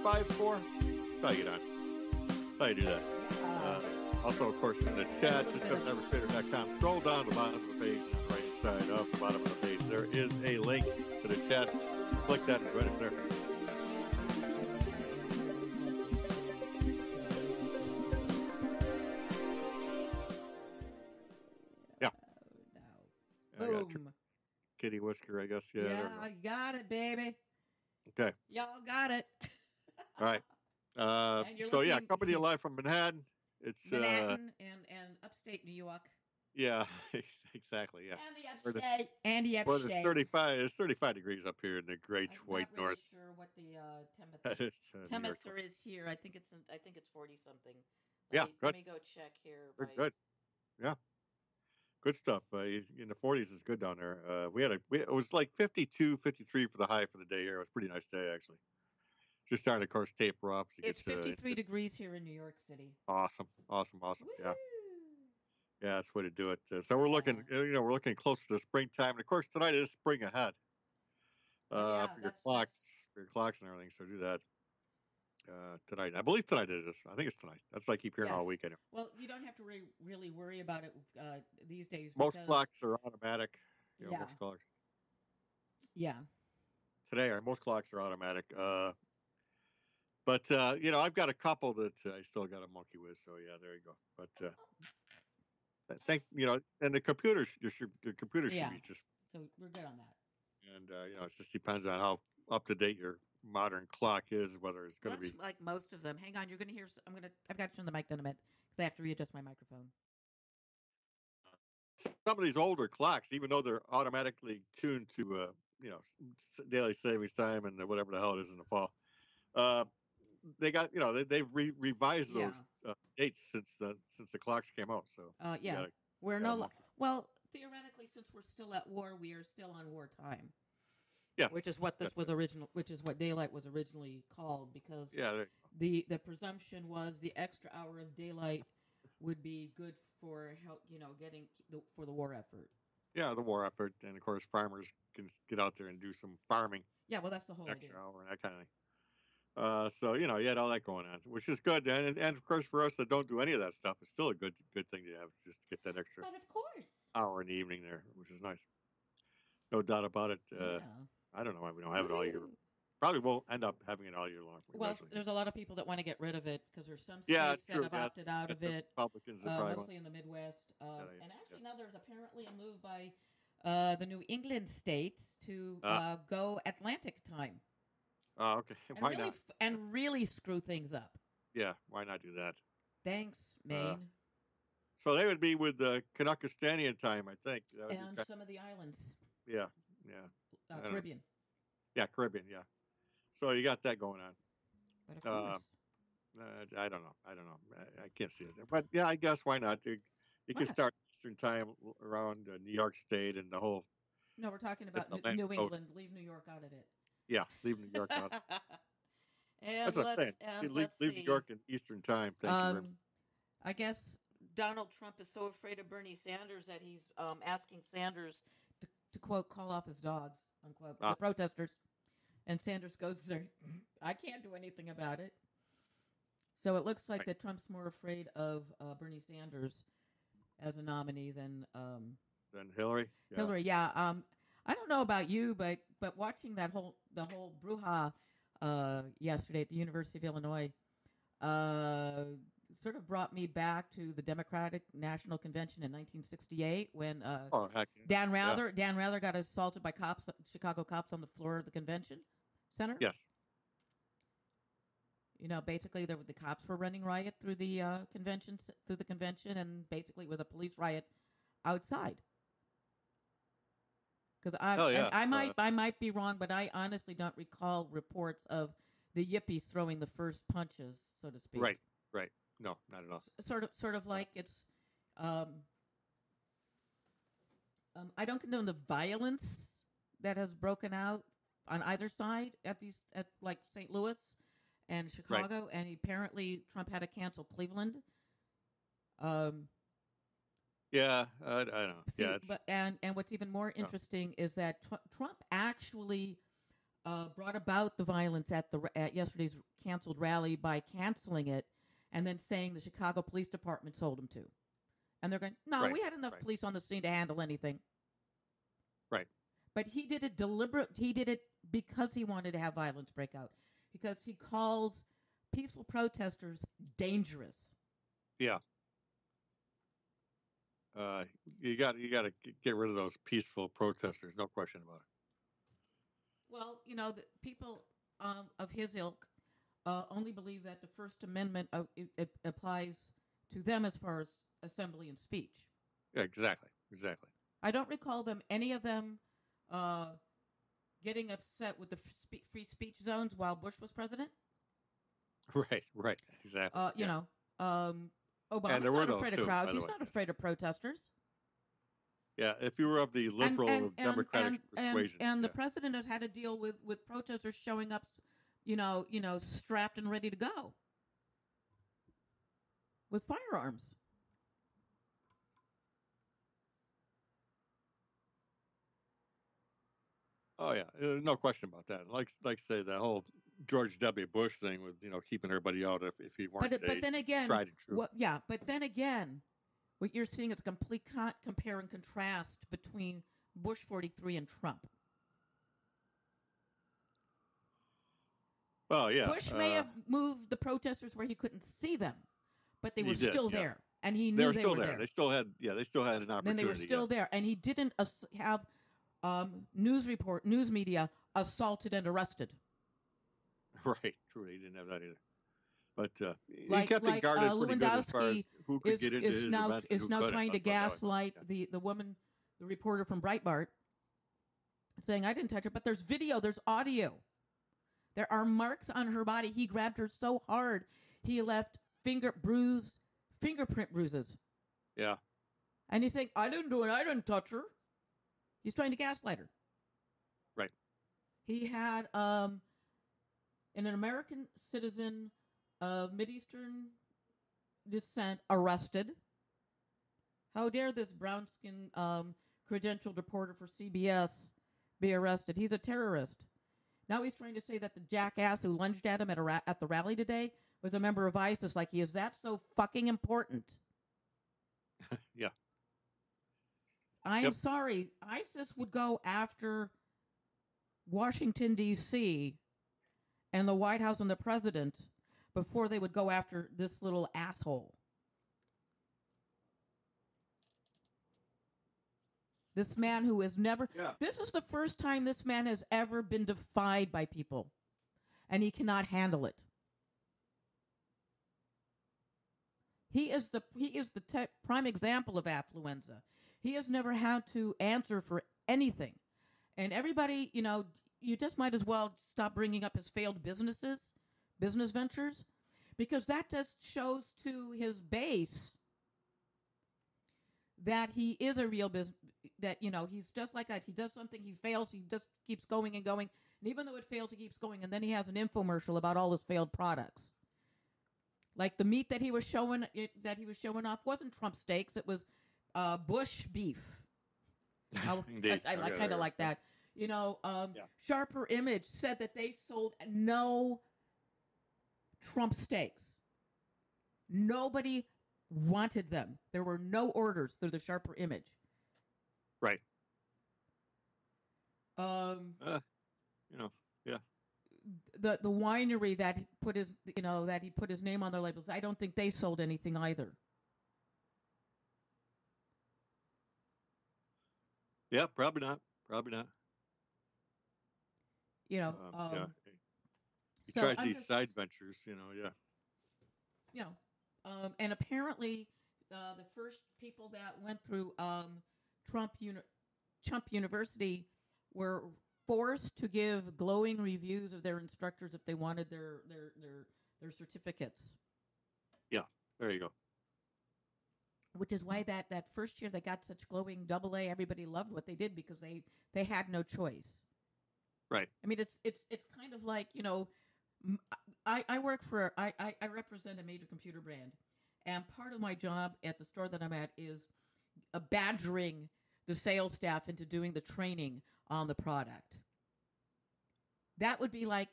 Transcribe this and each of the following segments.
888-866-9154. That's how you get on. That's how you do that. Also, of course, in the chat, just go to nevertrader.com. Scroll down to the bottom of the page, on the right side of the bottom of the page. There is a link to the chat. Click that and join us there. Yeah. No. Boom. Kitty whisker, I guess. Yeah, you got it, baby. Okay. Y'all got it. All right. So, yeah, coming to you live from Manhattan. It's Manhattan and upstate New York. Yeah, exactly. Yeah. And the upstate. And the upstate. Well, it's 35 degrees up here in the great white really north. Sure what the temperature is here. I think it's 40 something. Good. Let me go check here. Good. Yeah. Good stuff. In the 40s is good down there. It was like 52, 53 for the high for the day here. It was a pretty nice day actually. Just starting to, of course, taper off. It's 53 degrees here in New York City. Awesome. Woo-hoo. Yeah. Yeah, that's the way to do it. So we're looking, we're looking closer to springtime. And of course, tonight is spring ahead. For your clocks and everything. So do that tonight. I believe tonight it is. I think it's tonight. That's what I keep hearing all weekend. Well, you don't have to really worry about it these days. Most clocks are automatic. Most clocks. Yeah. Today, most clocks are automatic. But I've got a couple that I still got a monkey with. So yeah, there you go. But and the computer, your computer should be just. So we're good on that. And it just depends on how up to date your modern clock is, whether it's going to be like most of them. Hang on, you're going to hear. I've got to turn the mic down a minute because I have to readjust my microphone. Some of these older clocks, even though they're automatically tuned to daylight savings time and whatever the hell it is in the fall, they got they've revised those dates since the clocks came out. So well, theoretically, since we're still at war, we are still on wartime. Yeah, which is what which is what daylight was originally called, because the presumption was the extra hour of daylight would be good for getting for the war effort. Yeah, the war effort, and of course farmers can get out there and do some farming. Yeah, well, that's the whole extra idea. Hour and that kind of thing. So you had all that going on, which is good, and of course for us that don't do any of that stuff, it's still a good thing to have, just to get that extra. But of course, hour in the evening there, which is nice. No doubt about it. I don't know why we don't have it all year. Probably won't end up having it all year long. Well, there's a lot of people that want to get rid of it because there's some states that have opted out of it. Republicans, mostly in the Midwest. And actually now there's apparently a move by the New England states to go Atlantic time. Oh, okay. Why not? And really screw things up. Yeah, why not do that? Thanks, Maine. So they would be with the Canuckistanian time, I think. And some of the islands. Yeah. Caribbean. Yeah, Caribbean, yeah. So you got that going on. But of course. I don't know. I can't see it. But yeah, I guess why not? You can start Eastern time around New York State and the whole. No, we're talking about New England. Leave New York out of it. Yeah, leave New York out. And that's what I'm saying. Leave New York in Eastern time. Thank you. I guess Donald Trump is so afraid of Bernie Sanders that he's asking Sanders to quote, call off his dogs, unquote, the protesters. And Sanders goes there, I can't do anything about it. So it looks like that Trump's more afraid of Bernie Sanders as a nominee than Hillary. Yeah. Hillary, yeah. I don't know about you, but watching the whole brouhaha yesterday at the University of Illinois sort of brought me back to the Democratic National Convention in 1968 when Dan Rather got assaulted by Chicago cops on the floor of the convention center. Yes. Basically the cops were running riot through the convention, and basically it was a police riot outside. Because I might be wrong, but I honestly don't recall reports of the yippies throwing the first punches, so to speak. Right. No, not at all. Sort of like it's. I don't condone the violence that has broken out on either side at like St. Louis and Chicago, and apparently Trump had to cancel Cleveland. Yeah, I don't know. And what's even more interesting is that Trump actually brought about the violence at yesterday's canceled rally by canceling it and then saying the Chicago Police Department told him to. And they're going, no, we had enough police on the scene to handle anything. Right. But he did it he did it because he wanted to have violence break out. Because he calls peaceful protesters dangerous. Yeah. You got to get rid of those peaceful protesters, no question about it. Well, the people of his ilk only believe that the First Amendment it applies to them as far as assembly and speech. Yeah, exactly. I don't recall any of them getting upset with the free speech zones while Bush was president. Right, exactly. Obama's not afraid of crowds. He's not afraid of protesters. Yeah, if you were of the liberal Democratic persuasion. And the president has had to deal with protesters showing up, strapped and ready to go with firearms. Oh yeah, no question about that. Like say the whole George W. Bush thing with keeping everybody out if he weren't. But then again, tried and true. But then again, what you're seeing is a complete compare and contrast between Bush 43 and Trump. Well, yeah. Bush may have moved the protesters where he couldn't see them, but they were still there, and he knew they were there. They still had an opportunity. Then they were still there, and he didn't have news media assaulted and arrested. Right, true. He didn't have that either. But he kept it guarded pretty good as far as who could get into his events is now trying to gaslight the woman, the reporter from Breitbart, saying, I didn't touch her, but there's video, there's audio. There are marks on her body. He grabbed her so hard, he left fingerprint bruises. Yeah. And he's saying, I didn't do it, I didn't touch her. He's trying to gaslight her. Right. He had an American citizen of Mideastern descent arrested. How dare this brown-skinned credentialed reporter for CBS be arrested? He's a terrorist. Now he's trying to say that the jackass who lunged at him at the rally today was a member of ISIS. Like, is that so fucking important? Yeah. I'm sorry. ISIS would go after Washington, D.C. and the White House and the president before they would go after this little asshole. This man who has never... Yeah. This is the first time this man has ever been defied by people. And he cannot handle it. He is the prime example of affluenza. He has never had to answer for anything. And everybody, you just might as well stop bringing up his failed business ventures, because that just shows to his base that he is a real business, that, he's just like that. He does something, he fails, he just keeps going and going. And even though it fails, he keeps going. And then he has an infomercial about all his failed products. Like the meat that he was showing off wasn't Trump steaks. It was Bush beef. Indeed. I kind of like that. Sharper Image said that they sold no Trump steaks. Nobody wanted them. There were no orders through the Sharper Image. Right. Yeah. The winery that put his name on their labels, I don't think they sold anything either. Yeah, probably not. Yeah. He tries these side ventures, yeah. And apparently, the first people that went through Trump University were forced to give glowing reviews of their instructors if they wanted their certificates. Yeah, there you go. Which is why that first year they got such glowing AA. Everybody loved what they did because they had no choice. Right. I mean, it's kind of like, I work for I represent a major computer brand, and part of my job at the store that I'm at is badgering the sales staff into doing the training on the product. That would be like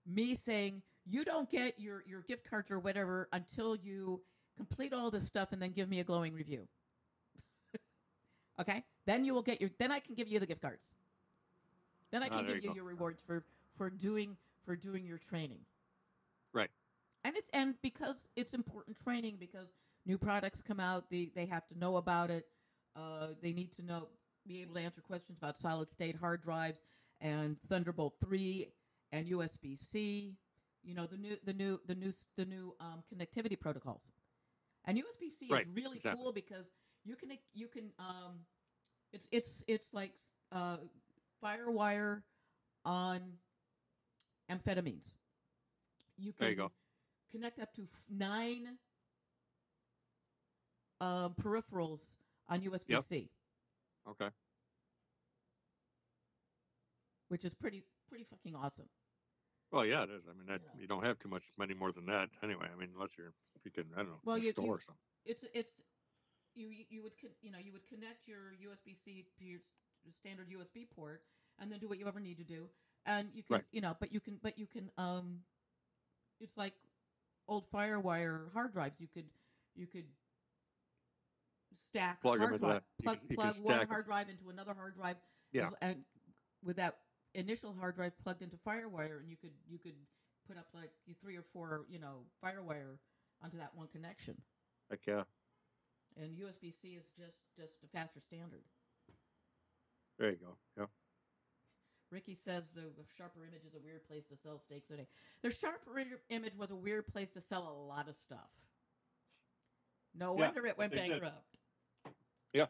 me saying, you don't get your gift cards or whatever until you complete all this stuff and then give me a glowing review. Okay? Then you will get then I can give you the gift cards. Then I can give you your rewards for doing your training. Right. And because it's important training, because new products come out, they have to know about it. They need to be able to answer questions about solid state hard drives and Thunderbolt 3 and USB-C. You know, the new connectivity protocols. And USB-C is really cool because you can it's like FireWire on amphetamines. You can connect up to 9 peripherals on USB-C. Yep. Okay. Which is pretty fucking awesome. Well, yeah, it is. I mean, you don't have too much money more than that anyway. I mean, unless you can, I don't know, store or something. It's you would connect your USB-C to your standard USB port and then do what you ever need to do, and you can but you can it's like old FireWire hard drives. You could stack plug hard drive, plug one hard drive into another hard drive, and with that initial hard drive plugged into FireWire, and you could put up like 3 or 4 FireWire onto that one connection. Heck yeah. And USB-C is just a faster standard. There you go. Yeah. Ricky says the Sharper Image is a weird place to sell steaks today. The Sharper Image was a weird place to sell a lot of stuff. No wonder it went bankrupt. Yeah.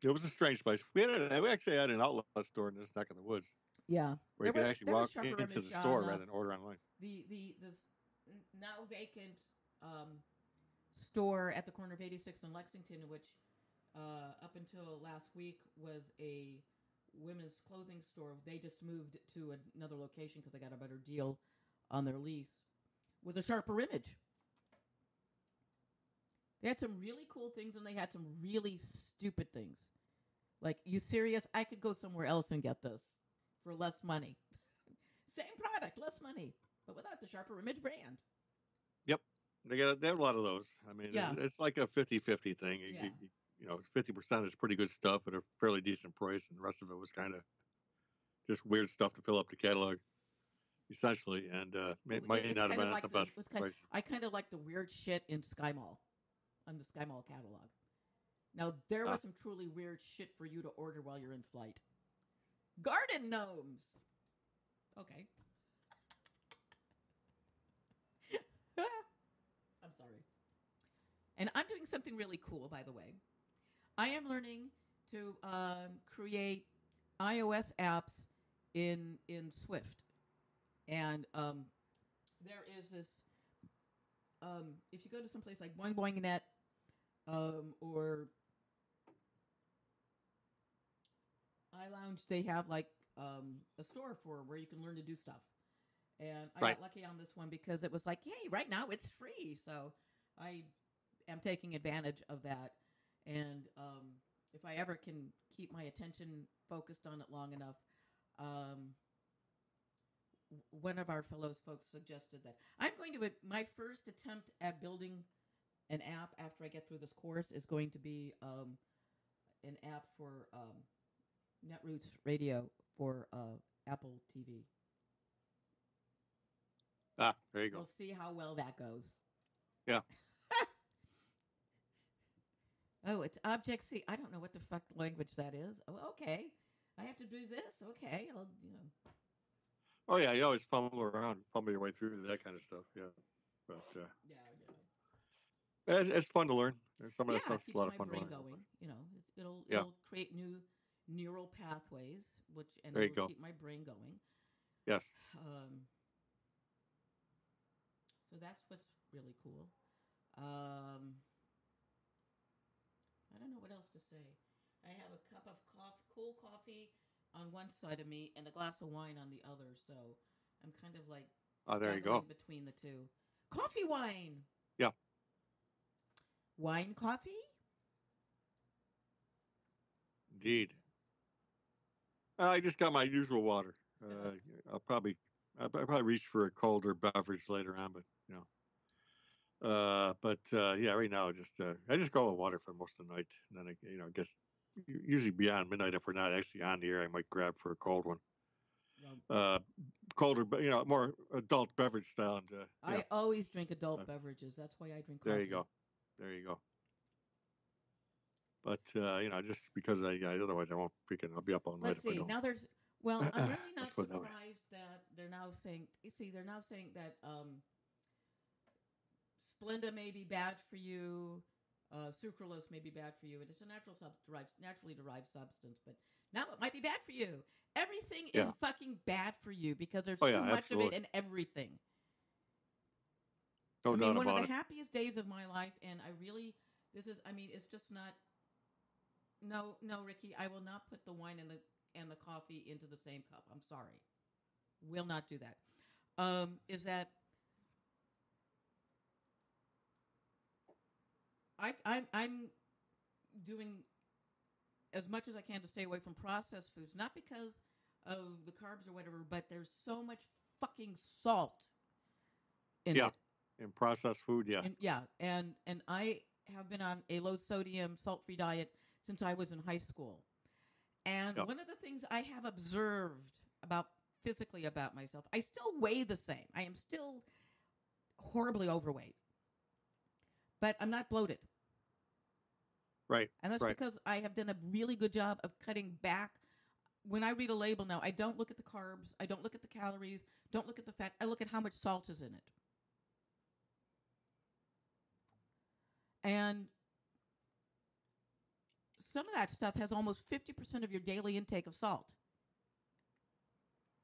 It was a strange place. We actually had an outlet store in this neck of the woods. Yeah. Where you could actually walk into the store rather than order online. This now vacant store at the corner of 86th and Lexington, which up until last week was a women's clothing store. They just moved to another location because they got a better deal on their lease, with a Sharper Image. They had some really cool things, and they had some really stupid things. Like, you serious? I could go somewhere else and get this for less money. Same product, less money, but without the Sharper Image brand. Yep. They have a lot of those. I mean, it's like a 50-50 thing. Yeah. 50% is pretty good stuff at a fairly decent price, and the rest of it was kind of just weird stuff to fill up the catalog, essentially. And it might not have been at the best price. I kind of like the weird shit in Sky Mall, on the Sky Mall catalog. Now, there was some truly weird shit for you to order while you're in flight. Garden gnomes! Okay. I'm sorry. And I'm doing something really cool, by the way. I am learning to create iOS apps in Swift. And there is this, if you go to some place like Boing Boing Net or iLounge, they have like a store for where you can learn to do stuff. And I got lucky on this one because it was like, hey, right now it's free. So I am taking advantage of that. And if I ever can keep my attention focused on it long enough, one of our fellows folks suggested that I'm going to, my first attempt at building an app after I get through this course is going to be an app for Netroots Radio for Apple TV. There you go. We'll see how well that goes. Yeah. Oh, it's Object-C. I don't know what the fuck language that is. Oh, okay. I have to do this. Okay, Oh yeah, you always fumble your way through that kind of stuff. Yeah, but it's fun to learn. Some of that stuff's a lot of fun to learn. It keeps my brain going. It'll create new neural pathways, it'll keep my brain going. Yes. So that's what's really cool. I don't know what else to say. I have a cup of cool coffee on one side of me and a glass of wine on the other, so I'm kind of like there you go. Between the two. Coffee wine. Yeah. Wine coffee? Indeed. I just got my usual water. I'll probably reach for a colder beverage later on, but yeah, right now I just go with water for most of the night, and then I guess usually beyond midnight if we're not actually on the air, I might grab for a cold one. Well, colder, but more adult beverage style. And I always drink adult beverages. That's why I drink coffee. There you go. But just because otherwise I won't I'll be up all night. Let's see. Now I'm really not surprised that they're now saying. They're now saying that Splenda may be bad for you. Sucralose may be bad for you. It's a naturally derived substance, but now it might be bad for you. Everything is fucking bad for you because there's too much of it in everything. No doubt about it. One of the happiest days of my life, and it's just not. No, Ricky, I will not put the wine and the coffee into the same cup. I'm sorry, will not do that. Is that I'm doing as much as I can to stay away from processed foods, not because of the carbs or whatever, but there's so much fucking salt in it. In processed food, and I have been on a low sodium, salt-free diet since I was in high school. And one of the things I have observed physically about myself, I still weigh the same. I am still horribly overweight. But I'm not bloated. Right. And that's because I have done a really good job of cutting back. When I read a label now, I don't look at the carbs. I don't look at the calories. Don't look at the fat. I look at how much salt is in it. And some of that stuff has almost 50% of your daily intake of salt.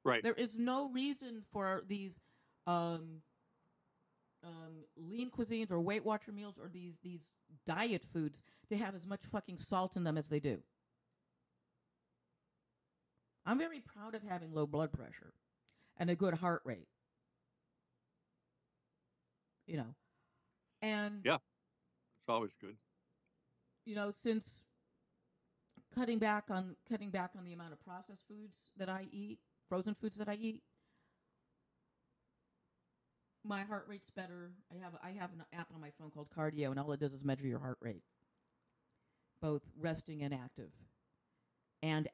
Right. There is no reason for these lean cuisines or Weight Watcher meals or these diet foods to have as much fucking salt in them as they do. I'm very proud of having low blood pressure and a good heart rate. And yeah, it's always good. Since cutting back on the amount of processed foods that I eat, frozen foods that I eat, my heart rate's better. I have an app on my phone called Cardio, and all it does is measure your heart rate, both resting and active. And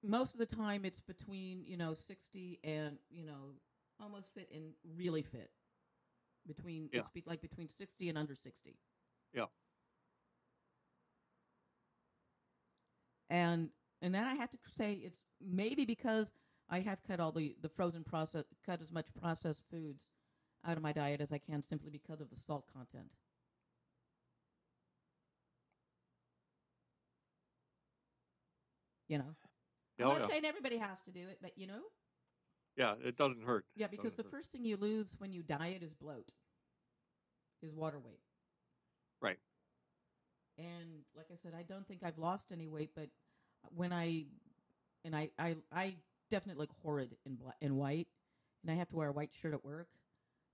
most of the time, it's between 60 and almost fit and really fit. It's between 60 and under 60. Yeah. And then I have to say it's maybe because I have cut all the cut as much processed foods out of my diet as I can simply because of the salt content. I'm not saying everybody has to do it, but Yeah, it doesn't hurt. Yeah, because the first thing you lose when you diet is bloat, is water weight. Right. And like I said, I don't think I've lost any weight, but when I definitely look horrid in white, and I have to wear a white shirt at work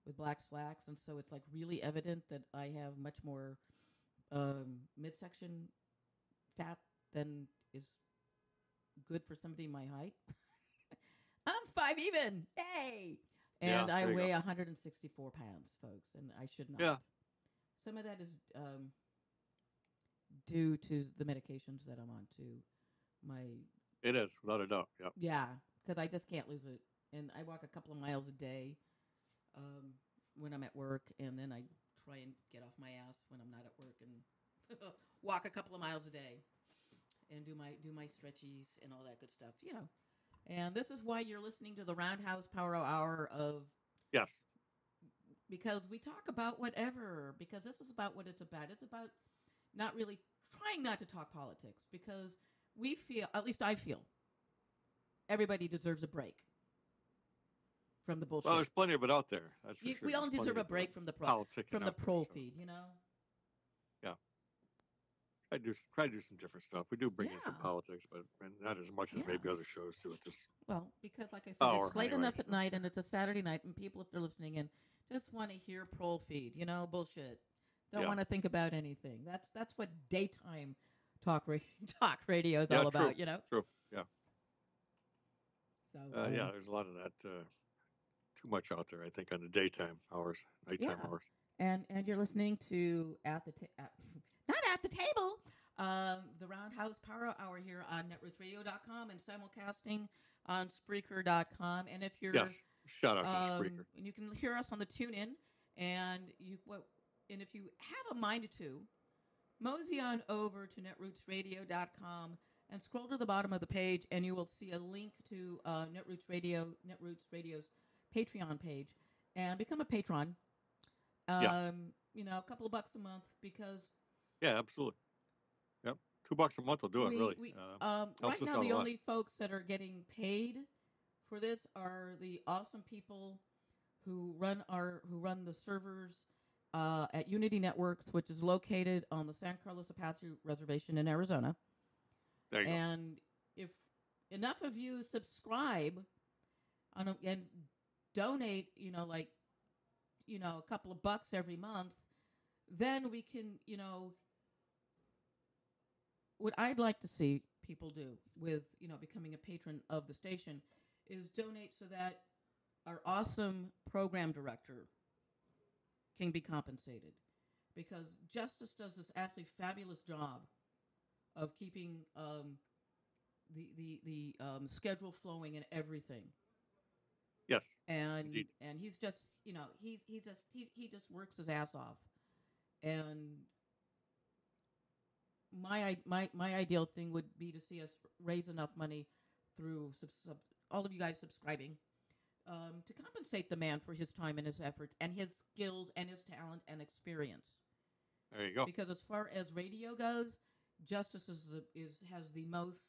with black slacks, and so it's like really evident that I have much more midsection fat than is good for somebody my height. I'm 5', yay! And I weigh 164 pounds, folks, and I should not. Yeah. Some of that is due to the medications that I'm on too. It is, without a doubt. Yep. Yeah, because I just can't lose it. And I walk a couple of miles a day when I'm at work, and then I try and get off my ass when I'm not at work and walk a couple of miles a day and do my stretchies and all that good stuff, And this is why you're listening to the Roundhouse Power Hour of... Yes. Because we talk about whatever, because this is about what it's about. It's about trying not to talk politics, because we feel, at least I feel, everybody deserves a break from the bullshit. Well, there's plenty of it out there. That's for sure. We all deserve a break from the pro feed, Yeah. Try to do some different stuff. We do bring in some politics, but not as much as maybe other shows do at this. Well, because like I said, it's late enough at night, and it's a Saturday night, and people, if they're listening in, just want to hear pro feed, bullshit. Don't want to think about anything. That's what daytime talk radio is Yeah, all true. about, you know. True. Yeah. So Yeah, there's a lot of that. Too much out there, I think, on the daytime hours, nighttime yeah, hours. and you're listening to not at the table, the Roundhouse Power Hour here on netrootsradio.com and simulcasting on Spreaker.com. And if Yes. you're Shout out to the Spreaker. and you can hear us on the TuneIn, and and if you have a mind to, mosey on over to netrootsradio.com and scroll to the bottom of the page, and you will see a link to Netroots Radio's Patreon page, and become a patron. Yeah. You know, a couple of bucks a month, because Yeah, absolutely. Yep. $2 a month will do it, really. Helps right us now out the a lot. only folks that are getting paid for this are the awesome people who run the servers at Unity Networks, which is located on the San Carlos Apache Reservation in Arizona. There you And if enough of you subscribe and donate, you know, like, you know, a couple of bucks every month, then we can, you know, what I'd like to see people do with, you know, becoming a patron of the station is donate so that our awesome program director can be compensated, because Justice does this absolutely fabulous job of keeping the schedule flowing and everything. Yes. And Indeed. and he's just, you know, he just works his ass off. And my ideal thing would be to see us raise enough money through all of you guys subscribing to compensate the man for his time and his efforts and his skills and his talent and experience. There you go. Because as far as radio goes, Justice has the most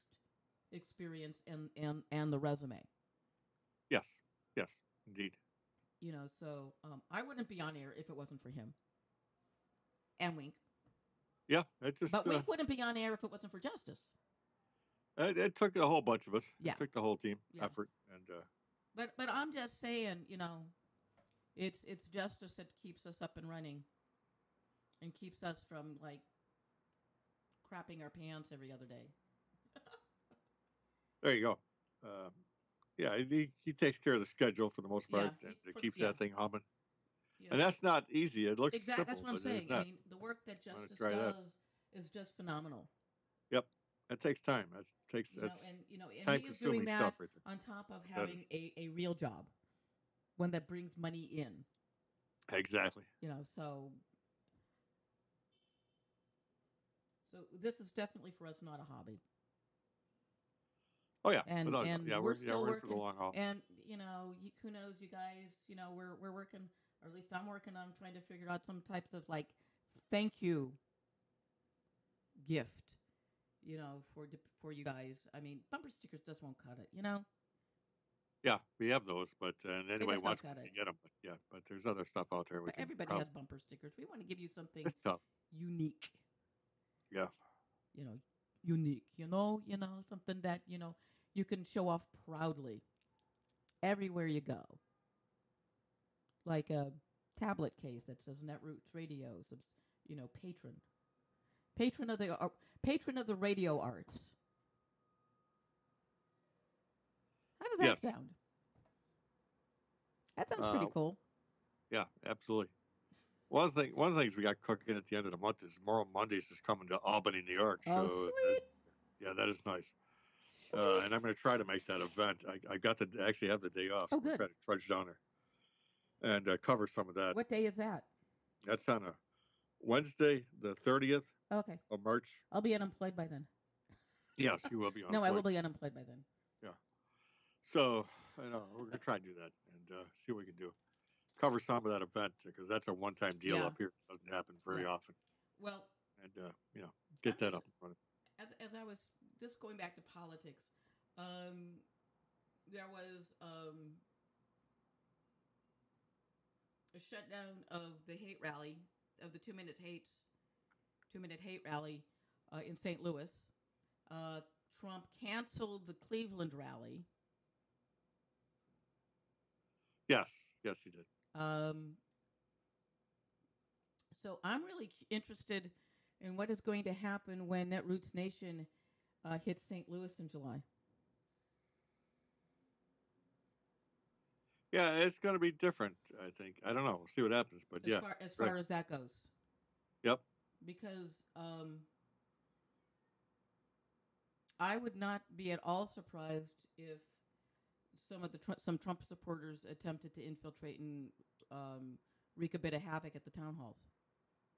experience and the resume. Yes. Yes. Indeed. You know, so I wouldn't be on air if it wasn't for him. And Wink. Yeah. It just. But Wink wouldn't be on air if it wasn't for Justice. It took a whole bunch of us. Yeah. It took the whole team Yeah. effort, and. But I'm just saying, you know, it's Justice that keeps us up and running, and keeps us from like crapping our pants every other day. There you go. Yeah, he takes care of the schedule for the most part, and it keeps that thing humming. Yeah. And that's not easy. It looks simple, that's what I'm saying. I mean, the work that Justice does is just phenomenal. Yep, it takes time. It takes and he is doing that stuff right on top of having a real job, one that brings money in. Exactly. You know, so this is definitely for us not a hobby. Oh yeah, and we're still working for the long haul. And you know, who knows, you guys? You know, we're working, or at least I'm working on trying to figure out some types of like thank you gift, you know, for you guys. I mean, bumper stickers just won't cut it, you know. Yeah, we have those, but anybody wants to get them. But yeah, but there's other stuff out there. Everybody has bumper stickers. We want to give you something unique. Yeah. You know, unique. You know, something that you can show off proudly everywhere you go. Like a tablet case that says Netroots Radio, patron of the radio arts. How does that sound? That sounds pretty cool. Yeah, absolutely. One of the things we got cooking at the end of the month is Moral Mondays is coming to Albany, New York. Oh, so sweet. That is nice. And I'm going to try to make that event. I got to actually have the day off. Oh, good. Try to trudge down there and cover some of that. What day is that? That's on a Wednesday, the 30th of March. I'll be unemployed by then. Yes, you will be unemployed. No, I will be unemployed by then. Yeah. So, we're going to try and do that and see what we can do. Cover some of that event because that's a one-time deal up here. It doesn't happen very often. Well, and get that up and running. As I was just going back to politics, there was a shutdown of the hate rally, of the 2 minute hate rally in St. Louis. Trump canceled the Cleveland rally. Yes, he did. So I'm really interested And what is going to happen when Netroots Nation hits St. Louis in July? Yeah, it's going to be different, I think. I don't know. We'll see what happens, but As yeah. far as that goes. Yep. Because I would not be at all surprised if some Trump supporters attempted to infiltrate and wreak a bit of havoc at the town halls.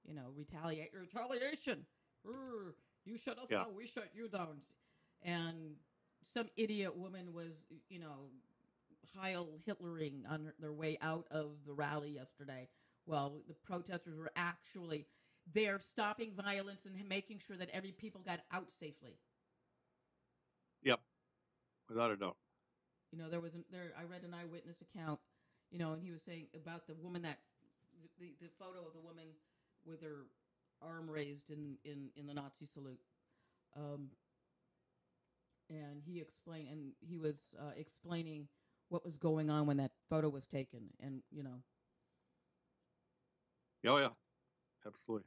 You know, retaliation. You shut us down, we shut you down. And some idiot woman was, Heil Hitlering on their way out of the rally yesterday. Well, the protesters were actually there stopping violence and making sure that every people got out safely. Yep, without a doubt. There was I read an eyewitness account, and he was saying about the woman that the photo of the woman with her arm raised in the Nazi salute. And he was explaining what was going on when that photo was taken, and Oh yeah, absolutely.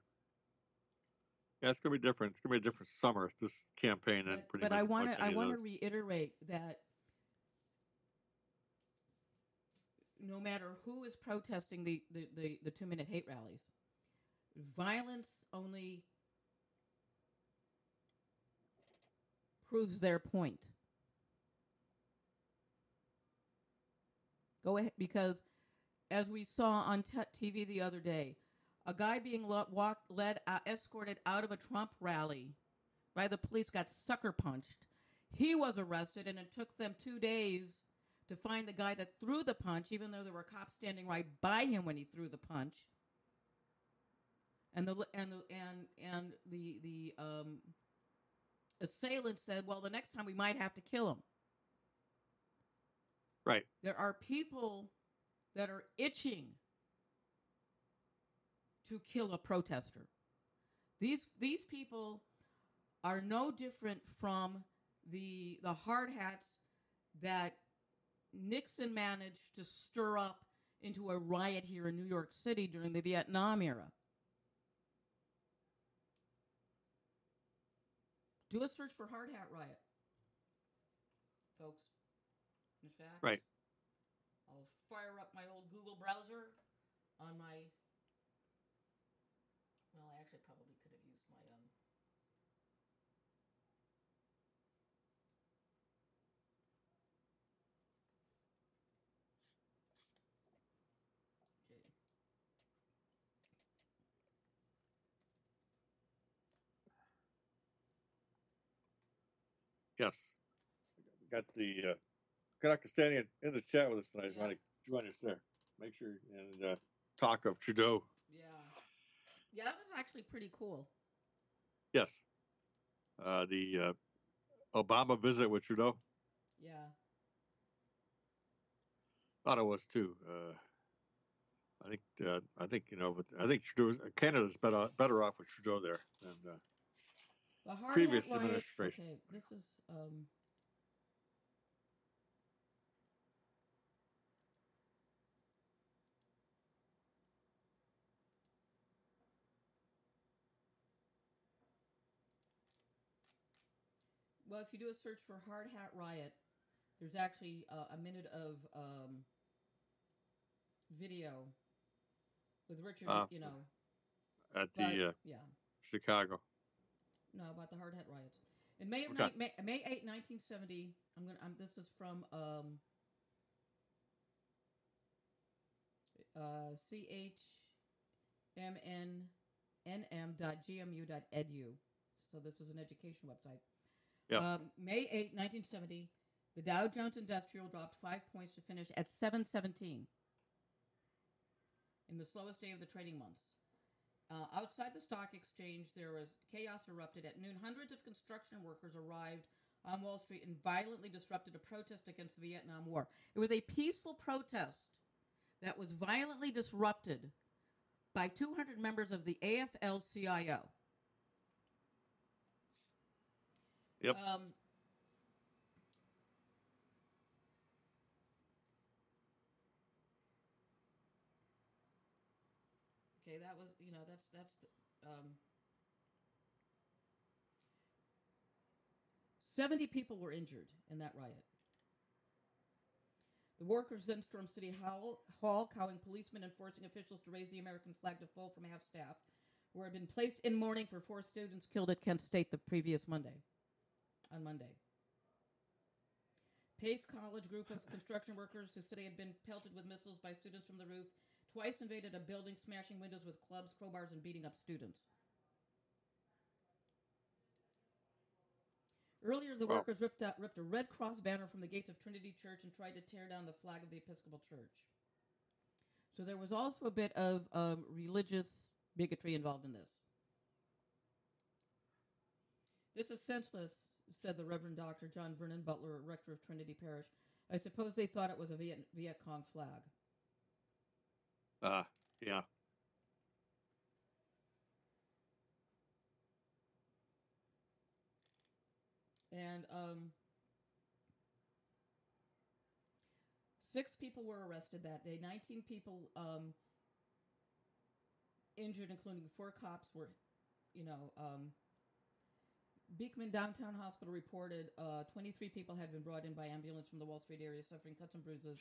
Yeah, it's gonna be different. It's gonna be a different summer. This campaign than pretty much. But I want to reiterate that no matter who is protesting the 2-minute hate rallies, violence only proves their point. Go ahead, because as we saw on TV the other day, a guy being escorted out of a Trump rally by the police got sucker punched. He was arrested, and it took them 2 days to find the guy that threw the punch, even though there were cops standing right by him when he threw the punch. And the assailant said, "Well, the next time we might have to kill him." Right. There are people that are itching to kill a protester. These people are no different from the hard hats that Nixon managed to stir up into a riot here in New York City during the Vietnam era. Do a search for hard hat riot, folks. In fact, right. I'll fire up my old Google browser on my. Well, I actually probably could have used my Okay. Yes. Got the Canuck standing in the chat with us tonight. Yeah. Want to join us there? Make sure and talk of Trudeau. Yeah, that was actually pretty cool. Yes. The Obama visit with Trudeau. Yeah. Thought it was too. I think but I think Canada's better off with Trudeau there than the hard previous hat riot, administration. Okay, this is well, if you do a search for hard hat riot, there's actually a minute of video with Richard, at the Chicago. No, about the hard hat riots. In May 8, 1970, this is from chmnnm.gmu.edu. So this is an education website. Yeah. May 8, 1970, the Dow Jones Industrial dropped 5 points to finish at 717 in the slowest day of the trading months. Outside the stock exchange, there was chaos erupted. At noon, hundreds of construction workers arrived on Wall Street and violently disrupted a protest against the Vietnam War. It was a peaceful protest that was violently disrupted by 200 members of the AFL-CIO. Yep. Okay, that was, that's 70 people were injured in that riot. The workers then stormed City Hall, cowing policemen and forcing officials to raise the American flag to full from half-staff, who had been placed in mourning for 4 students killed at Kent State the previous Monday. Pace College group of construction workers who said they had been pelted with missiles by students from the roof twice invaded a building, smashing windows with clubs, crowbars, and beating up students. Earlier, the workers ripped a Red Cross banner from the gates of Trinity Church and tried to tear down the flag of the Episcopal Church. So there was also a bit of religious bigotry involved in this. This is senseless, said the Reverend Dr. John Vernon Butler, rector of Trinity Parish. I suppose they thought it was a Viet Cong flag. Yeah. And 6 people were arrested that day. 19 people injured, including 4 cops were, Beekman Downtown Hospital reported 23 people had been brought in by ambulance from the Wall Street area suffering cuts and bruises.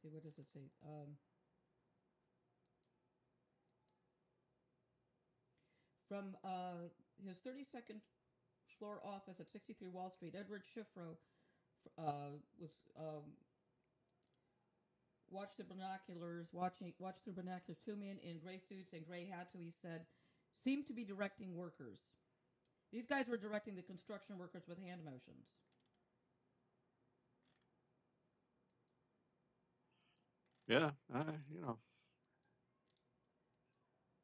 See, what does it say? From his 32nd floor office at 63 Wall Street, Edward Schifro watched through binoculars. 2 men in gray suits and gray hats who he said seemed to be directing workers. These guys were directing the construction workers with hand motions. Yeah, a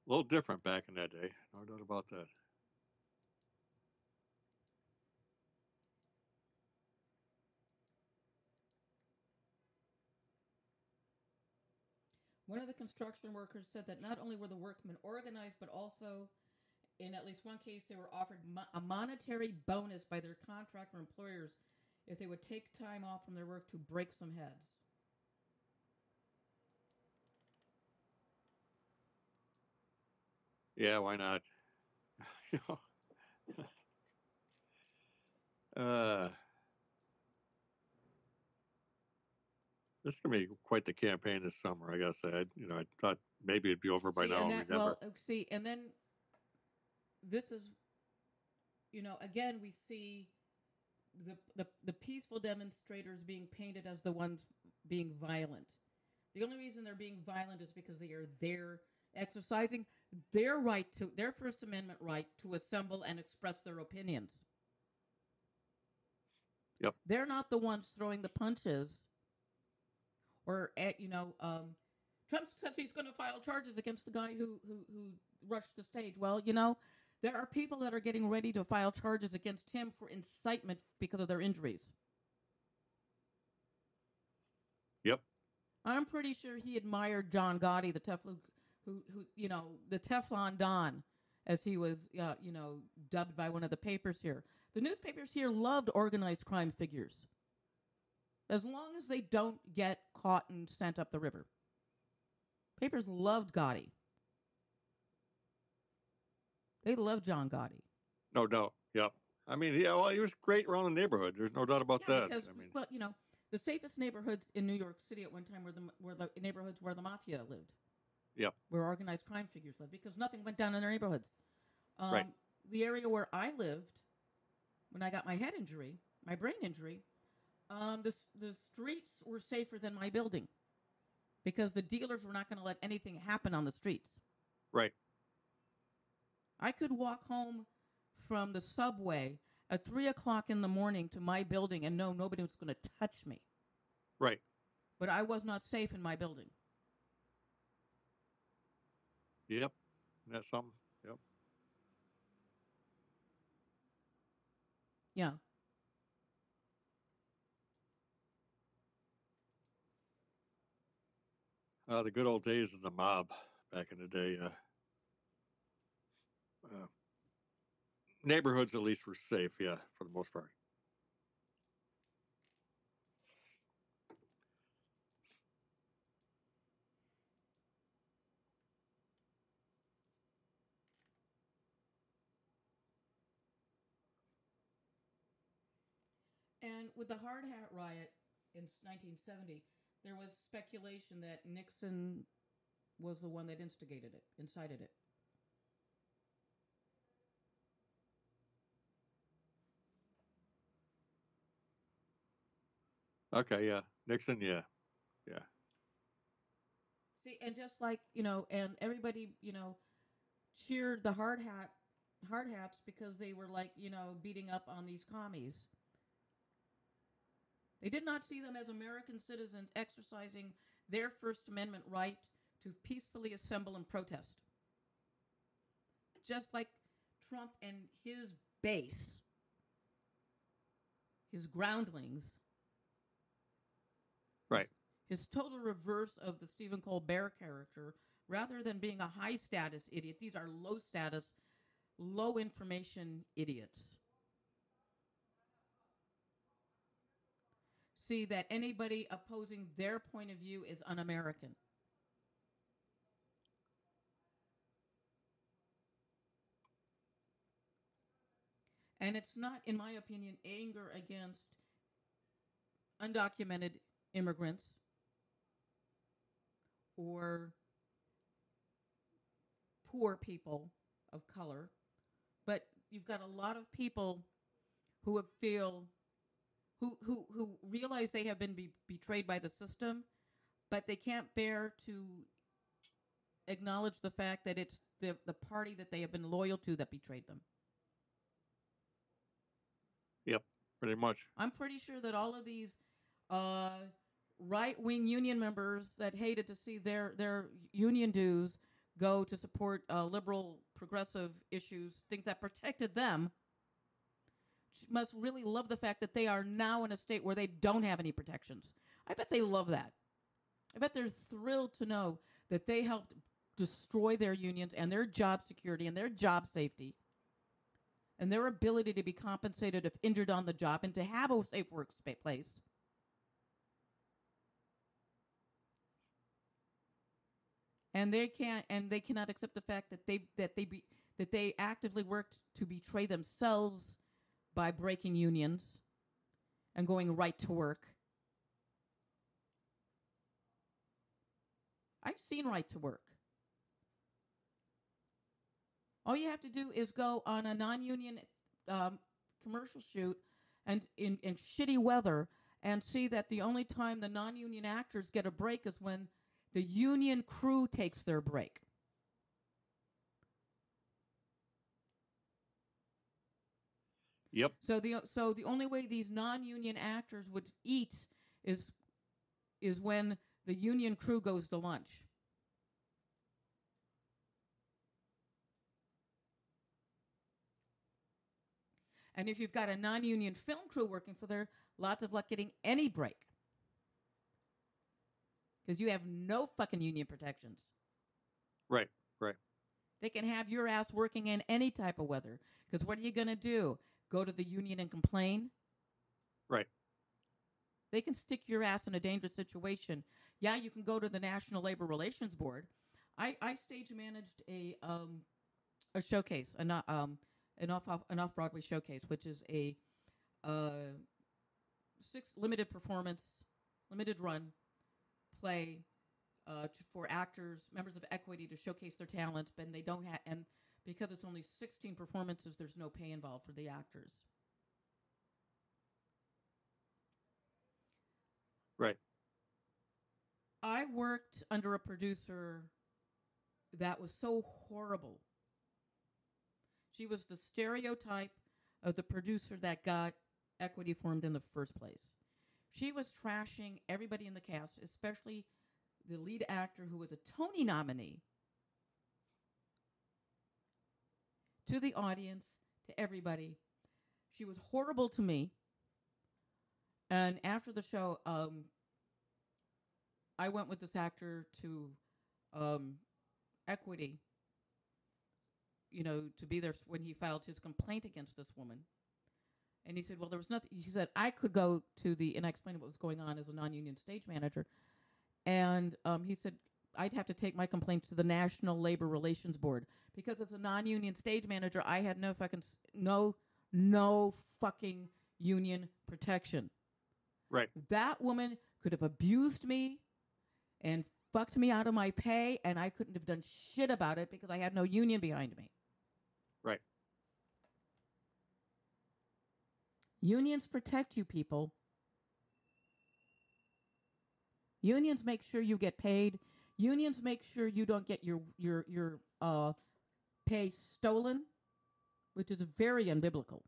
little different back in that day. No doubt about that. One of the construction workers said that not only were the workmen organized, but also, in at least one case, they were offered a monetary bonus by their contractor employers if they would take time off from their work to break some heads. Yeah, why not? This is gonna be quite the campaign this summer. I gotta say, I thought maybe it'd be over by now. And then this is, again we see the peaceful demonstrators being painted as the ones being violent. The only reason they're being violent is because they are there exercising their right to their First Amendment right to assemble and express their opinions. Yep. They're not the ones throwing the punches. Or Trump says he's going to file charges against the guy who rushed the stage. Well, there are people that are getting ready to file charges against him for incitement because of their injuries. Yep. I'm pretty sure he admired John Gotti, the the Teflon Don, as he was, dubbed by one of the papers here. The newspapers here loved organized crime figures, as long as they don't get caught and sent up the river. Papers loved Gotti. They loved John Gotti. No doubt. Yep. I mean, he was great around the neighborhood. There's no doubt about that. Because, the safest neighborhoods in New York City at one time were the neighborhoods where the mafia lived. Yep. Where organized crime figures lived, because nothing went down in their neighborhoods. Right. The area where I lived, when I got my head injury, my brain injury, the streets were safer than my building, because the dealers were not going to let anything happen on the streets. Right. I could walk home from the subway at 3 o'clock in the morning to my building and know nobody was going to touch me. Right. But I was not safe in my building. Yep. That's something. Yep. Yeah. The good old days of the mob back in the day. Neighborhoods at least were safe, yeah, for the most part. And with the hard hat riot in 1970, there was speculation that Nixon was the one that instigated it, incited it. Okay, yeah. Nixon, yeah. Yeah. See, and just like, and everybody, cheered the hard hats because they were like, beating up on these commies. They did not see them as American citizens exercising their First Amendment right to peacefully assemble and protest. Just like Trump and his base, his groundlings, Right. his total reverse of the Stephen Colbert character, rather than being a high status idiot, these are low status, low information idiots. See that anybody opposing their point of view is un-American. And it's not, in my opinion, anger against undocumented immigrants or poor people of color, but you've got a lot of people who who realize they have been betrayed by the system, but they can't bear to acknowledge the fact that it's the party that they have been loyal to that betrayed them. Yep, pretty much. I'm pretty sure that all of these right-wing union members that hated to see their union dues go to support liberal, progressive issues, things that protected them, must really love the fact that they are now in a state where they don't have any protections. I bet they love that. I bet they're thrilled to know that they helped destroy their unions and their job security and their job safety and their ability to be compensated if injured on the job and to have a safe workplace. And they cannot accept the fact that they actively worked to betray themselves by breaking unions and going right to work. I've seen right to work. All you have to do is go on a non-union commercial shoot and in shitty weather and see that the only time the non-union actors get a break is when the union crew takes their break. Yep. So the only way these non-union actors would eat is when the union crew goes to lunch. And if you've got a non-union film crew working for there, lots of luck getting any break. Because you have no fucking union protections. Right, right. They can have your ass working in any type of weather. Because what are you going to do? Go to the union and complain? Right. They can stick your ass in a dangerous situation. Yeah, you can go to the National Labor Relations Board. I stage managed a showcase, an off-Broadway showcase, which is a 6 limited performance, limited run play for actors, members of equity to showcase their talents, but they don't have, and because it's only 16 performances, there's no pay involved for the actors. Right. I worked under a producer that was so horrible. She was the stereotype of the producer that got equity formed in the first place. She was trashing everybody in the cast, especially the lead actor who was a Tony nominee, to the audience, to everybody. She was horrible to me. And after the show, I went with this actor to equity, to be there when he filed his complaint against this woman. And he said, well, there was nothing. He said, I could go to and I explained what was going on as a non-union stage manager. And he said, I'd have to take my complaint to the National Labor Relations Board. Because as a non-union stage manager, I had no fucking union protection. Right. That woman could have abused me and fucked me out of my pay, and I couldn't have done shit about it because I had no union behind me. Right. Unions protect you, people. Unions make sure you get paid. Unions make sure you don't get your pay stolen, which is very unbiblical.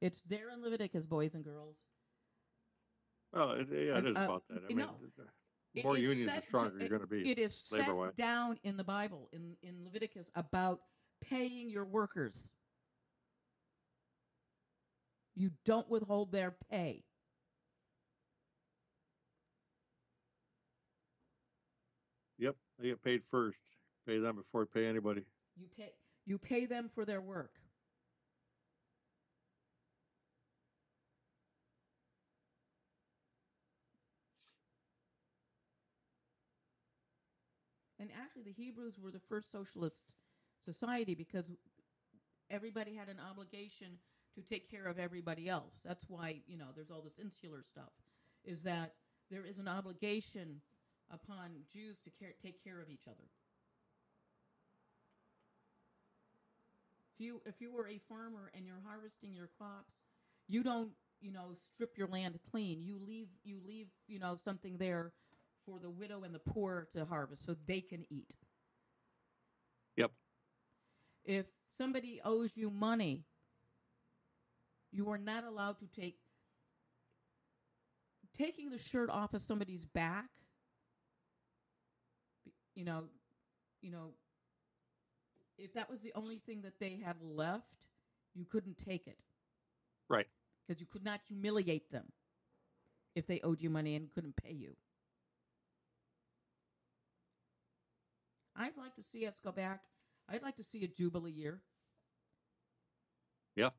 It's there in Leviticus, boys and girls. Well, it is about that. I mean, the more unions, the stronger you're going to be. It is set down in the Bible, in Leviticus, about paying your workers. You don't withhold their pay. Yep, they get paid first. Pay them before you pay anybody. You pay them for their work. And actually, the Hebrews were the first socialist society because everybody had an obligation to take care of everybody else. That's why, there's all this insular stuff, is that there is an obligation upon Jews to take care of each other. If you were a farmer and you're harvesting your crops, you don't, strip your land clean. You leave, something there for the widow and the poor to harvest so they can eat. Yep. If somebody owes you money, you are not allowed to taking the shirt off of somebody's back. If that was the only thing that they had left, you couldn't take it. Right. Because you could not humiliate them if they owed you money and couldn't pay you. I'd like to see us go back. I'd like to see a Jubilee year. Yeah.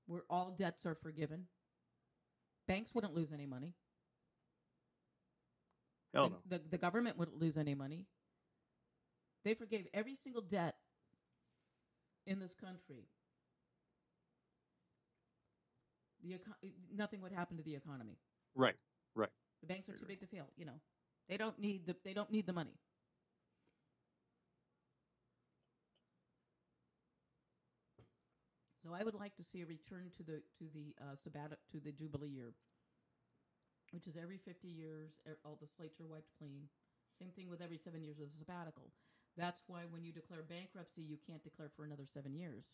Where all debts are forgiven. Banks wouldn't lose any money. Hell no. The government wouldn't lose any money. They forgave every single debt in this country. Nothing would happen to the economy. Right. The banks are too big to fail. They don't need the money. So I would like to see a return to the Jubilee year, which is every 50 years, all the slates are wiped clean. Same thing with every 7 years of a sabbatical. That's why when you declare bankruptcy, you can't declare for another 7 years.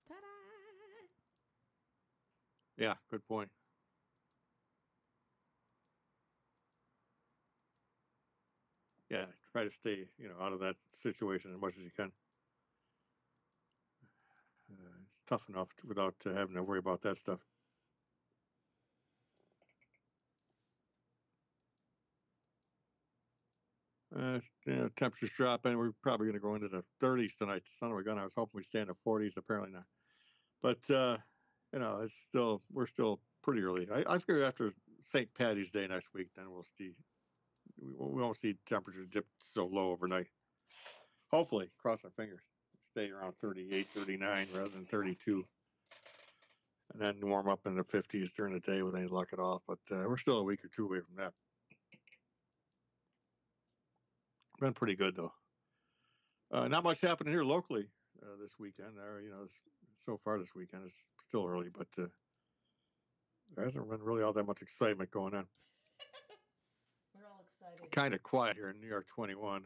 Ta-da! Yeah, good point. Yeah, try to stay, out of that situation as much as you can. It's tough enough without having to worry about that stuff. Temperatures dropping. We're probably going to go into the 30s tonight. Son of a gun, I was hoping we'd stay in the 40s. Apparently not. But we're still pretty early. I figure after St. Patty's Day next week, then we'll see. We won't see temperatures dip so low overnight. Hopefully, cross our fingers, stay around 38, 39 rather than 32. And then warm up in the 50s during the day with any luck at all. But we're still a week or two away from that. Been pretty good, though. Not much happening here locally this weekend. So far this weekend is still early, but there hasn't been really all that much excitement going on. We're all excited. Kind of quiet here in New York 21.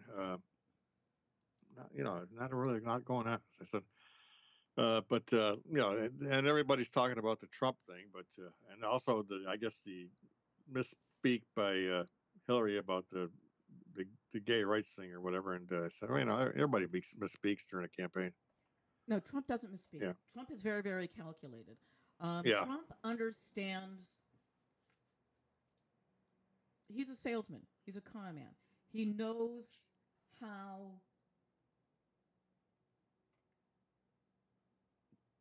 Not really not going on, as I said. And everybody's talking about the Trump thing, but and also I guess the misspeak by Hillary about the gay rights thing or whatever, and said, everybody misspeaks during a campaign. No, Trump doesn't misspeak. Yeah. Trump is very, very calculated. Yeah. Trump understands. He's a salesman. He's a con man. He knows how.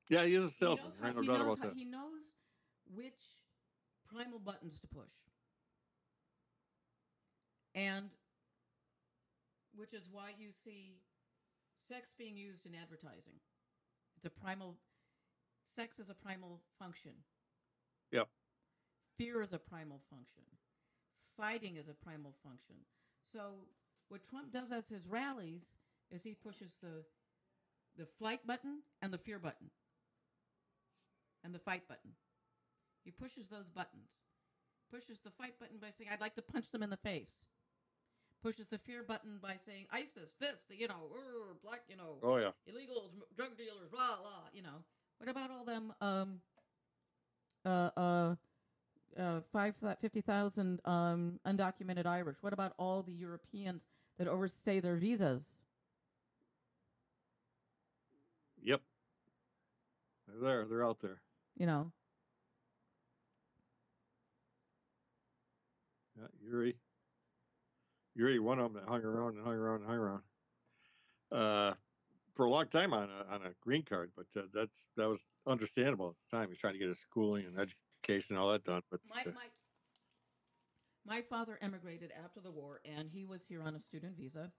Yeah, he is a salesman. No doubt about that. He knows which primal buttons to push. And which is why you see sex being used in advertising. It's a primal, sex is a primal function. Yep. Fear is a primal function. Fighting is a primal function. So what Trump does at his rallies is he pushes the flight button and the fear button and the fight button. He pushes those buttons. Pushes the fight button by saying, I'd like to punch them in the face. Pushes the fear button by saying, ISIS, this, black, Oh, yeah. illegals, drug dealers, blah, blah, What about all them 50,000 undocumented Irish? What about all the Europeans that overstay their visas? Yep. They're there. They're out there. Yeah, Yuri, one of them that hung around and hung around and hung around for a long time on a green card, but that was understandable at the time. He's trying to get his schooling and education and all that done. But my father emigrated after the war, and he was here on a student visa.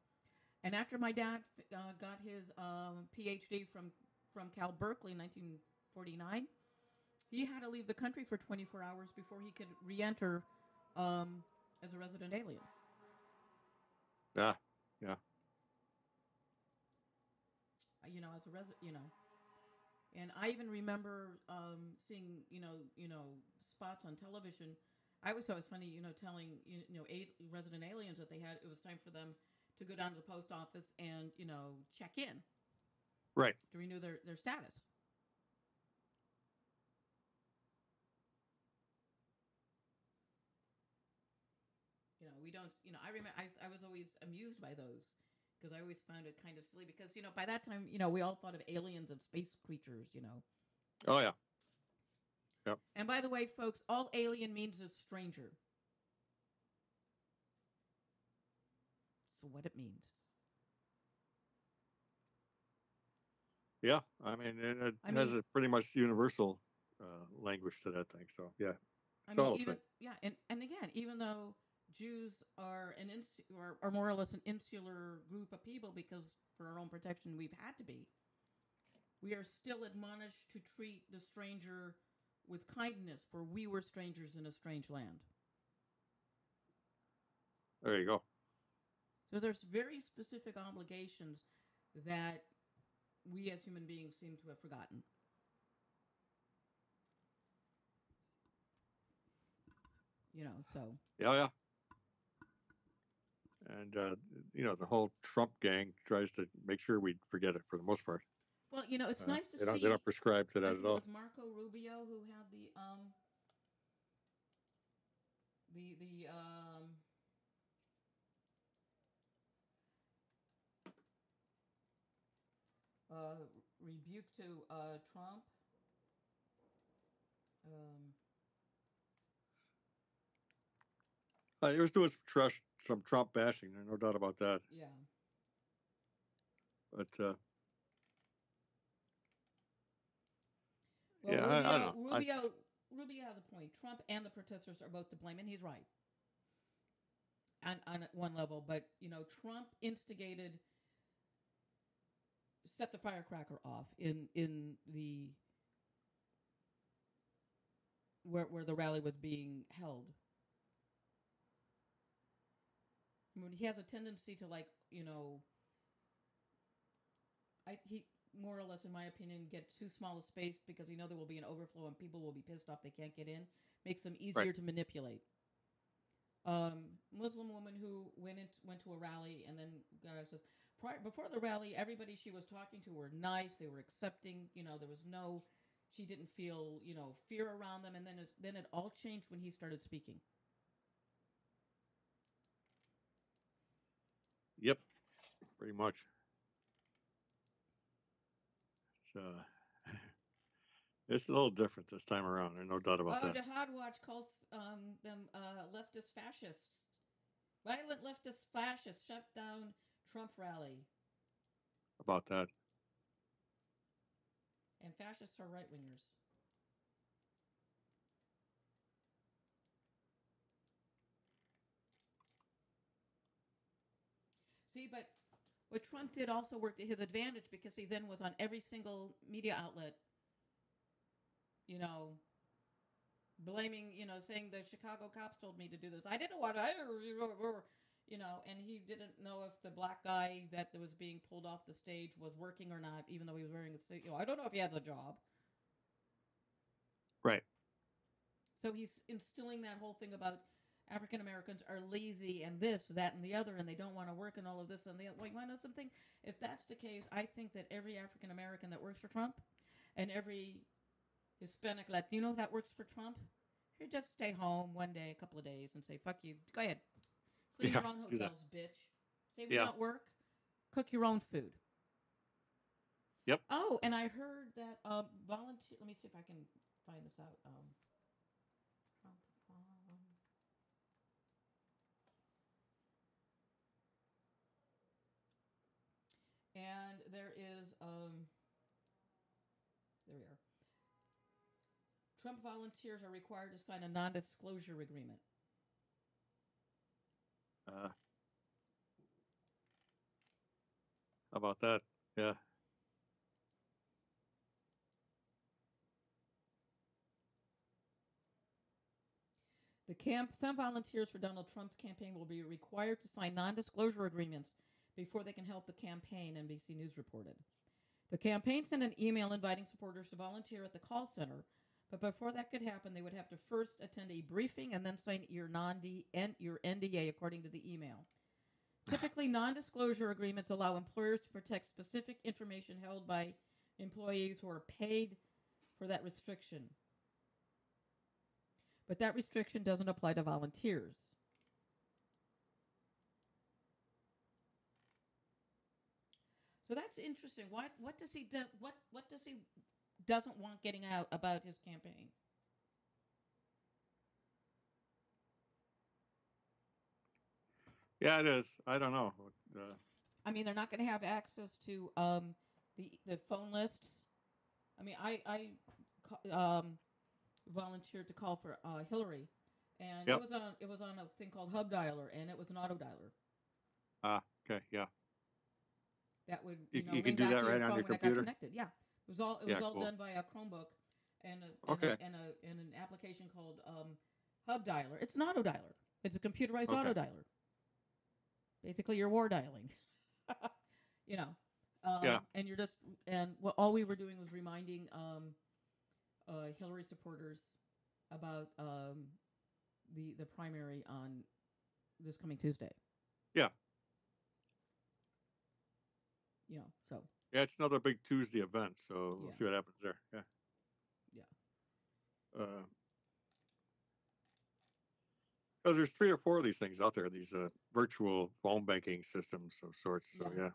And after my dad got his PhD from Cal Berkeley in 1949, he had to leave the country for 24 hours before he could re-enter as a resident alien. Yeah. As a and I even remember seeing, spots on television. I always thought it was funny, telling resident aliens that it was time for them to go down to the post office and check in, right, to renew their status. We don't. I remember. I was always amused by those because I always found it kind of silly because by that time we all thought of aliens as space creatures. Oh yeah. Yep. And by the way, folks, all alien means is stranger. So what it means. Yeah, I mean, it has a pretty much universal language to that thing. So yeah, it's all the same. Yeah, and again, even though Jews are are more or less an insular group of people because for our own protection we've had to be, we are still admonished to treat the stranger with kindness, for we were strangers in a strange land. There you go. So there's very specific obligations that we as human beings seem to have forgotten. So. Yeah. And, the whole Trump gang tries to make sure we forget it for the most part. Well, it's nice to see. They don't prescribe to that at all. It was Marco Rubio who had the rebuke to Trump. He was doing some Trump bashing. There's no doubt about that. Yeah. But well, I don't know. Rubio has a point. Trump and the protesters are both to blame, and he's right. On one level, but Trump set the firecracker off in the where the rally was being held. I mean, he has a tendency to he more or less, in my opinion, get too small a space because there will be an overflow and people will be pissed off they can't get in. Makes them easier to manipulate. Muslim woman who went to a rally and then says before the rally, everybody she was talking to were nice. They were accepting. There was no, she didn't feel fear around them. And then it all changed when he started speaking. Yep, pretty much. It's a little different this time around. There's no doubt about that. Jihad Watch calls them leftist fascists. Violent leftist fascists shut down Trump rally. About that. And fascists are right-wingers. See, but what Trump did also worked to his advantage because he then was on every single media outlet, you know, blaming, saying the Chicago cops told me to do this. I didn't want to, and he didn't know if the black guy that was being pulled off the stage was working or not, even though he was wearing a suit. I don't know if he has a job. Right. So he's instilling that whole thing about African Americans are lazy and this, that, and the other, and they don't want to work and all of this and the other. Well, you want to know something? If that's the case, I think that every African American that works for Trump and every Hispanic Latino that works for Trump should just stay home one day, a couple of days, and say, fuck you. Go ahead. Clean your own hotels, bitch. Say we don't work. Cook your own food. Yep. Oh, and I heard that volunteer. Let me see if I can find this out. Trump. And there is there we are. Trump volunteers are required to sign a non-disclosure agreement. How about that? Yeah. Some volunteers for Donald Trump's campaign will be required to sign non-disclosure agreements before they can help the campaign, NBC News reported. The campaign sent an email inviting supporters to volunteer at the call center, but before that could happen, they would have to first attend a briefing and then sign your NDA, according to the email. Typically, non-disclosure agreements allow employers to protect specific information held by employees who are paid for that restriction. But that restriction doesn't apply to volunteers. So that's interesting. What does he do? What does he doesn't want getting out about his campaign? Yeah, it is. I don't know. I mean, they're not going to have access to the phone lists. I mean, I volunteered to call for Hillary, and it was on a thing called Hub Dialer, and it was an auto dialer. Okay, yeah. That would you can do that right on your computer. Got connected. Yeah, it was all cool. Done by a Chromebook and an application called Hub Dialer. It's an auto dialer. It's a computerized auto dialer. Basically, you're war dialing. And you're just all we were doing was reminding Hillary supporters about the primary on this coming Tuesday. Yeah. So. Yeah, it's another big Tuesday event, so we'll see what happens there. Yeah. Yeah. Because there's 3 or 4 of these things out there, these virtual phone banking systems of sorts. So yeah.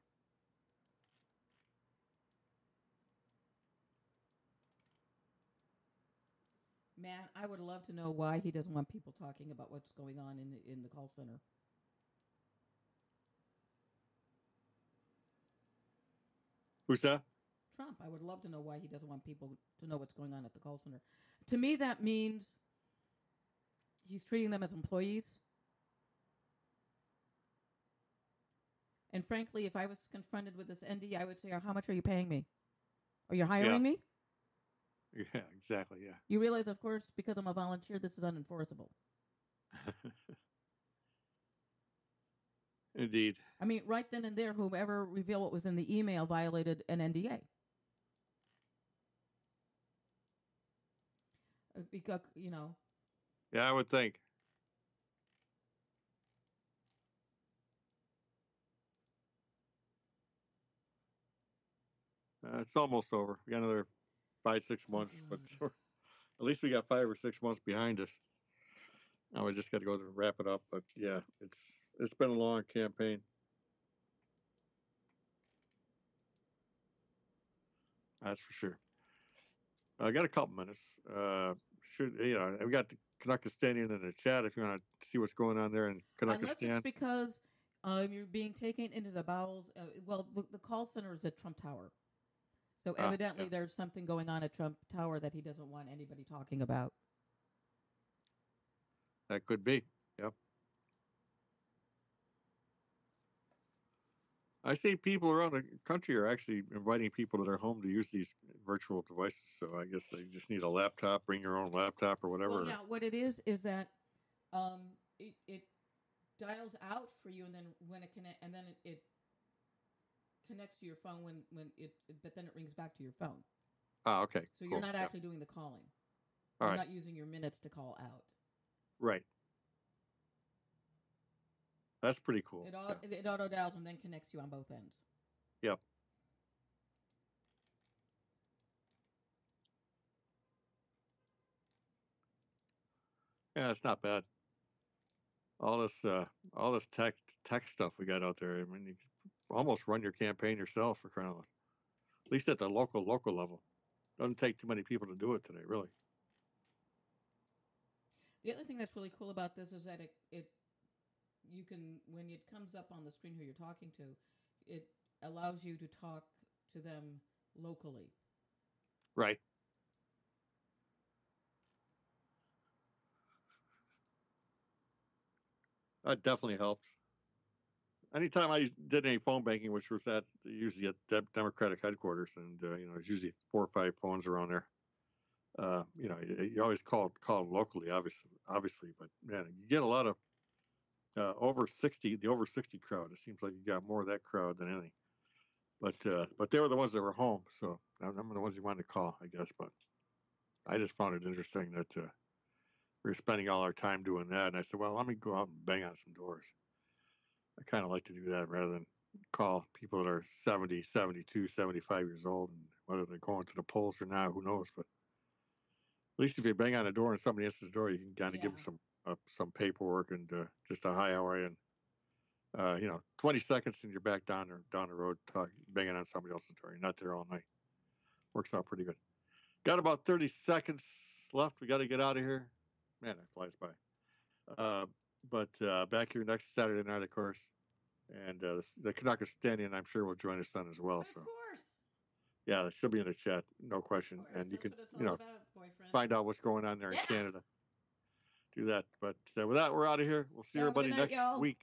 Man, I would love to know why he doesn't want people talking about what's going on in the call center. Who's that? Trump. I would love to know why he doesn't want people to know what's going on at the call center. To me, that means he's treating them as employees. And frankly, if I was confronted with this ND, I would say, how much are you paying me? Are you hiring me? Yeah, exactly, yeah. You realize, of course, because I'm a volunteer, this is unenforceable. Indeed. I mean, right then and there, whoever revealed what was in the email violated an NDA. Because, Yeah, I would think. It's almost over. We got another 5-6 months, but at least we got 5 or 6 months behind us. Now we just got to go and wrap it up. But yeah, it's been a long campaign. That's for sure. I got a couple minutes. We got the Canuckistanian in the chat if you want to see what's going on there in Canuckistan. Unless it's because you're being taken into the bowels. The call center is at Trump Tower. So evidently there's something going on at Trump Tower that he doesn't want anybody talking about. That could be. Yep. I see people around the country are actually inviting people to their home to use these virtual devices. So I guess they just need a laptop, bring your own laptop or Well, whatever. yeah. What it is that it dials out for you, and then when it connect, and then it connects to your phone but then it rings back to your phone. Ah, okay, So you're cool. not Yeah. actually doing the calling. All You're right. not using your minutes to call out. Right. That's pretty cool. It auto dials and then connects you on both ends. Yep. Yeah, it's not bad. All this tech stuff we got out there. I mean, you can almost run your campaign yourself for crying out loud. At least at the local level. Doesn't take too many people to do it today, really. The other thing that's really cool about this is that you can, when it comes up on the screen who you're talking to, it allows you to talk to them locally. Right. That definitely helps. Anytime I did any phone banking, which was usually at Democratic headquarters, and there's usually 4 or 5 phones around there. You always call locally, obviously, but man, you get a lot of over 60, the over 60 crowd. It seems like you got more of that crowd than anything. But they were the ones that were home, so I'm the ones you wanted to call, I guess. But I just found it interesting that we were spending all our time doing that, and I said, well, let me go out and bang on some doors. I kind of like to do that rather than call people that are 70, 72, 75 years old, and whether they're going to the polls or not, who knows? But at least if you bang on a door and somebody answers the door, you can kind of give them some paperwork and just a hi, how are you? And 20 seconds and you're back down the road banging on somebody else's door. You're not there all night. Works out pretty good. Got about 30 seconds left. We got to get out of here. Man, that flies by. But back here next Saturday night, of course. And the Canucks Standing, I'm sure, will join us then as well. Of course. Yeah, it should be in the chat, no question. And you can, find out what's going on there in Canada. Do that. But with that, we're out of here. We'll see everybody next week.